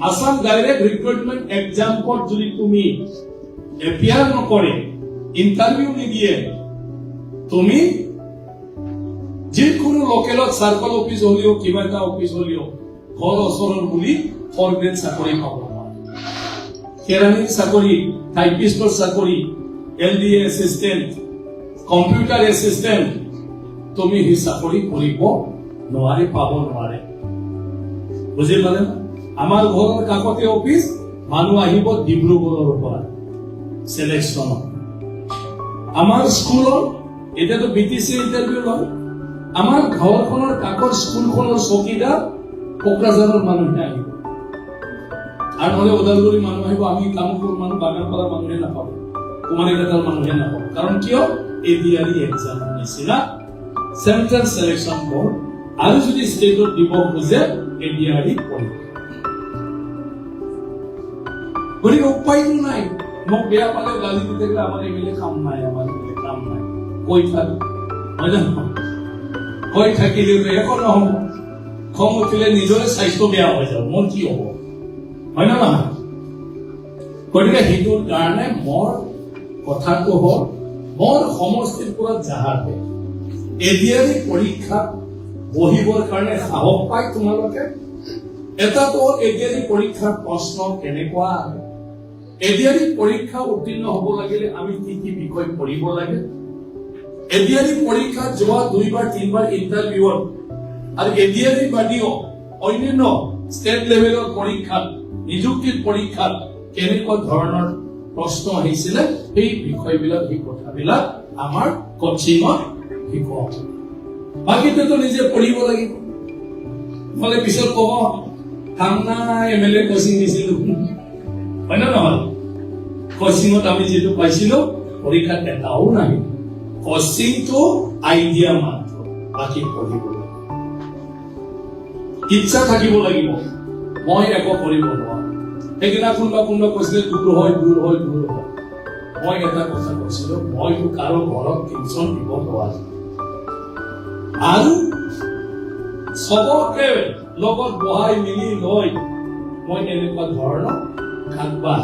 Assam direct recruitment এক্সামত যদি তুমি appear নকৰে ইন্টাৰভিউ নিদিয়ে তুমি যিকোনো লোকেলত সাৰ্কল অফিস হলেও কিবা এটা অফিস হলেও ঘৰ ওচৰৰ বুলি ফৰগ্ৰেড চাকৰি পাব কেৰাণীৰ চাকৰি টাইপিষ্টৰ চাকৰি এলডিএ এসিস্টেন্ট কম্পিউটাৰ এসিস্টেন্ট তুমি হি চাকৰি কৰিব নোৱাৰে পাব নোৱাৰে বুজি পালে আমাৰ ঘৰৰ কাকতে অফিস মানুহ আহিব ডিব্ৰুগড়ৰ পৰা সিলেকশন আমাৰ স্কুলত এটাতো বিটিসি ইন্টাৰভিউ লয় আমাৰ ঘৰখনৰ কাকৰ স্কুলখনৰ চকীদাৰ কোকৰাঝাৰৰ মানুহে আহিব আৰু নহলে ওদালগুৰি মানুহ আহিব আমি কামপুৰ মানুহ বাগানপাৰা মানুহে নাপাব কুমাৰীঘাটৰ মানুহে নাপাব কাৰণ কিয় এডিআৰই এক্সাম নিচিনা সেন্ট্ৰাল সিলেকশন বোৰ্ড আৰু যদি ষ্টেটত দিব খুজে এডিআৰই পৰীক্ষা গতিকে উপায়টো নাই মোক বেয়া পালে গালি দিতে গেলে আমার এমএলএ কাম নাই আমার এমএলএ কাম নাই কই থাকে হয় না কই থাকিলে একো নহব খং উঠিলে নিজৰে স্বাস্থ্য বেয়া হৈ যাব মোৰ কি হব হয় না নহয় গতিকে সেইটোৰ কাৰণে মোৰ কথাটো হ'ল মোৰ সমষ্টিৰ পৰা যাহাতে এডিআৰই পৰীক্ষা বহিবৰ কাৰণে সাহস পাই তোমালোকে এটা তো এডিআৰই পৰীক্ষাৰ প্ৰশ্ন কেনেকুৱা আহে এডিআৰই পৰীক্ষা উত্তীৰ্ণ হ'ব লাগিলে আমি কি কি বিষয় পঢ়িব লাগে এডিআৰই পৰীক্ষা যোৱা 2 বা 3 বাৰ ইন্টাৰভিউত আৰু এডিআৰই বাদিও অন্যান্য স্টেট লেভেলৰ পৰীক্ষাত নিযুক্তিৰ পৰীক্ষাত কেনেকুৱা ধৰণৰ প্ৰশ্ন আহিছিল এই বিষয়বিলাক এই কথাবিলাক আমাৰ কোচিঙত শিকোৱা বাকিটো নিজে পঢ়িব লাগিব নহলে পিছত কব কাম নাই এমএলএ কোচিং দিছিলো হয় না নহয় কোচিঙত আমি যেটো পাইছিলো পৰীক্ষাত এটাও নাই কোচিংটো আইডিয়া মাত্ৰ বাকি পঢ়িব ইচ্ছা থাকিব লাগিব মই একো কৰিব নোৱাৰো সেইদিনা কোনোবা কৈছিলে দূৰ হয় মই এটা কথা কৈছিলো মইতো কাৰো ঘৰত টিউচন দিব নোৱাৰো আৰু সবকে লগত বহাই মিলি লৈ মই এনেকুৱা ধৰণৰ খাবা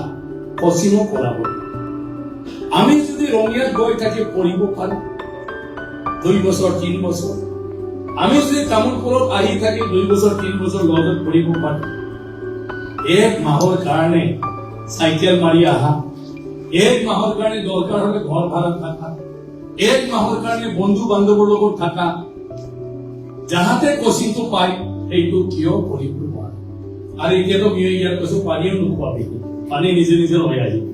কোচিঙো কৰাব আমি যদি ৰঙিয়াত গৈ থাকি পঢ়িব পাৰো 2 বছৰ 3 বছৰ আমি যদি তামুলপুৰত আহি থাকি 2 বছৰ 3 বছৰ লগত পঢ়িব পাৰো এক মাহৰ কাৰণে সাইকেল মাৰি আহা এক মাহৰ কাৰণে দৰকাৰ হলে ঘৰ ভাড়া থাকা এক মাহৰ কাৰণে বন্ধু বান্ধৱৰ লগত থাকা যাহাতে কোচিংটো পাই এইটো কিয় কৰিব নোৱাৰে আৰু এতিয়াতো ইয়াৰ কৈছো পানীও নোখোৱাবি পানী নিজে নিজে লৈ আহিব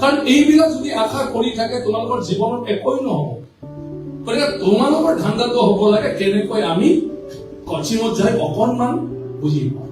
কাৰণ এইবিলাক যদি আশা কৰি থাকে তোমালোকৰ জীৱনত একোই নহব গতিকে তোমালোকৰ ধান্দাটো হ'ব লাগে কেনেকৈ আমি কোচিঙত যাই অকণমান বুজি পাওঁ